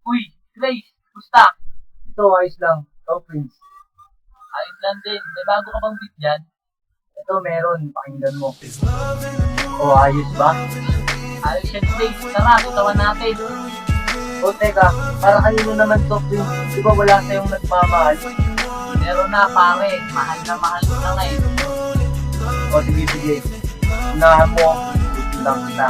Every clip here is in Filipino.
Uy, Grace, gusta? Ito, ayos lang. Oh, Prince. Ayos lang din. May bago ka bang beat dyan? Ito, meron. Pakinggan mo. Oh, ayos ba? Ayos yan, Grace. Tara, bitawan natin. O, teka. Para kanino naman to, Prince? Di ba wala sa'yong nagmamahal? Meron na, pare. Mahal na mahal ko na ngayon. O, sige, sige. Unahan mo. Gusto lang kita.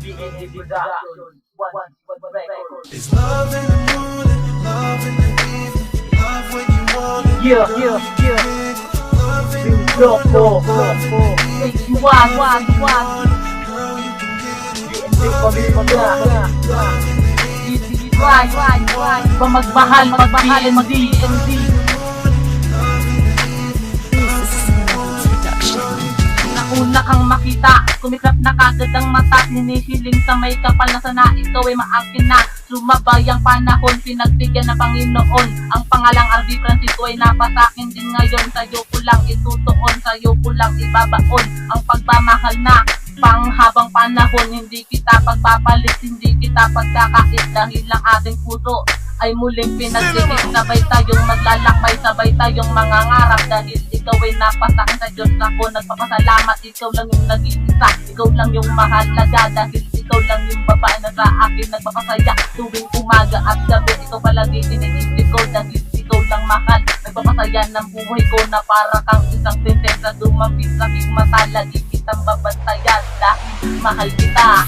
BND Production. One record. It's love in the morning, love in the evening, love when you want it. Yeah. Love in Prince Loco. Grace, you want. BND, pabili mo na. Easy, right. Ba magmahal, mag-BND. Nauna kang makita, kumiklap na kagad ang mata. Ninihiling sa may kapal na sana ikaw ay maakin na. Sumabay ang panahon, pinagbigyan ng Panginoon. Ang pangalang RV Francisco ay napasakin din ngayon. Sa'yo ko lang itutuon, sa'yo ko lang ibabaon ang pagmamahal na panghabang panahon. Hindi kita pagpapalit, hindi kita pagkakait, dahil lang ating puso ay muling pinagdikit. Sabay tayong maglalakbay, sabay tayong mangangarap, dahil ikaw ay napasakin sa Diyos. Ako nagpapasalamat, ikaw lang yung nag-iisa, ikaw lang yung mahalaga, dahil ikaw lang yung babae na sa akin nagpapasaya tuwing umaga at gabi. Ikaw palagi iniisip ko, dahil ikaw lang mahal, nagpapasaya ng buhay ko na para kang isang prinsesa. Dumapit sa aking mata, lagi kitang babantayan dahil mahal kita.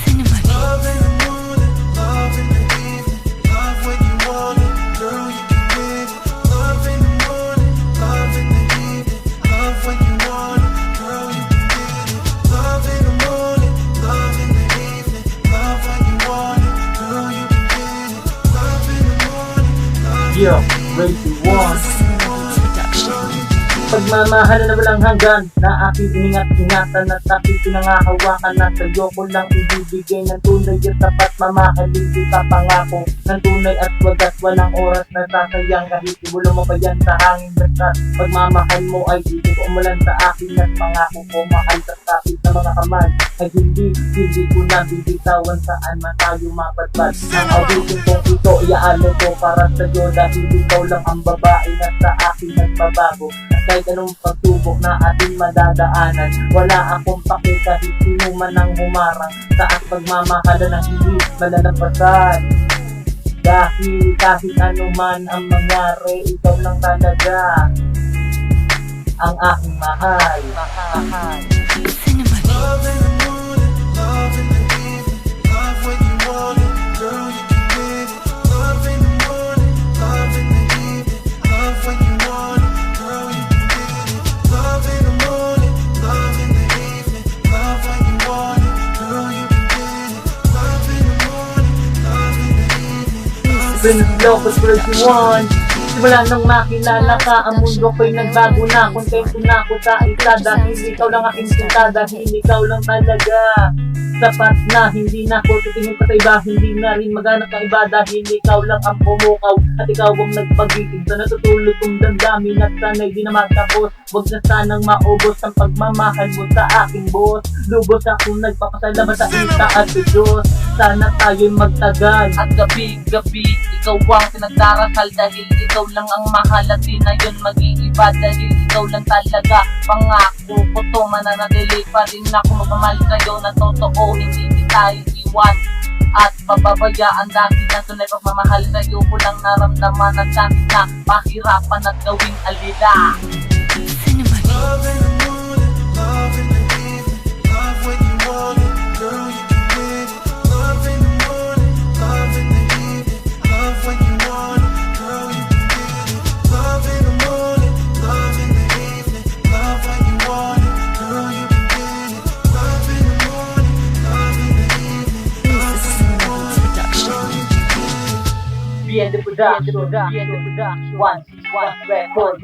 love in the morning, love in the evening, love when you want it. Girl, you can get it. Love in the morning, love in the evening, love when you want it. Girl, you can get it. Love in the morning, love in the evening, love when you want it. Girl, you can get it. Love in the morning, love Yeah, Racy One. Pagmamahal na walang hanggan, na aking iningat-ingatan at aking pinangahawakan, na sa'yo ko lang ibibigay ng tunay at tapat. Mamahalin kita pangako ng tunay at wagas, walang oras na sasayang, kahit ibulo mo pa yan sa hangin. Basta pagmamahal mo ay umulan sa akin, at pangako ko mahal sa tapit sa mga kamay ay hindi ko na bibitawan, saan man tayo mapadpad. Ang awitin kong ito, iaalay ko para sa'yo, dahil ikaw lang ang babae na sa akin nagbabago. Kahit anong pagsubok na ating madadaanan, wala akong pake kahit sino man ang humarang sa at pagmamahalan ng hindi malalampasan. Dahil kahit ano man ang mangyari, ikaw lang talaga ang aking mahal. Love in the morning, love in the evening, love when you want it. Girl, you can get it. Love in the morning, love in the evening, love when you want it. Girl, you can get it. Love in the morning, love in the evening, love when you want it. Girl, you can get it. Love in the morning, love in the evening. Prince Loco 21. Simula nang makilala ka, ang mundo ko'y nagbago na. Kontento na ako sa isa, dahil ikaw lang aking sinta, dahil ikaw lang talaga sapat na. Hindi na ako titingin pa sa iba, hindi na rin maghanap ng iba, dahil ikaw lang ang pumukaw at ikaw ang nagpag-ibig sa natutulog kong damdamin, at sana'y di na matapos. Huwag na sanang maubos ang pagmamahal mo sa aking boss. Lubos akong nagpapasalamat sa isa at sa Diyos, sana tayo'y magtagal. At gabi-gabi, ikaw ang pinagdarasal, dahil ikaw lang ang mahal at di na yun mag-iiba, dahil ikaw lang talaga. Pangako ko to, mananatili pa rin ako magmamahal sa'yo na totoo, hindi kita iiwan at pababayaan. Dahil na tunay pagmamahal sa'yo ko lang naramdaman, at kahit na pahirapan at gawing alila. Love in the morning, love in the evening, love when you want it. Girl, you can get it. Love in the morning, love in the evening, love when you want it. Girl, you can get it. Love in the morning, love in the evening, love when you want it. Girl, you can get it. Love in the morning, love in the evening, love when you want it. Girl, you can get it. BND Production. One record.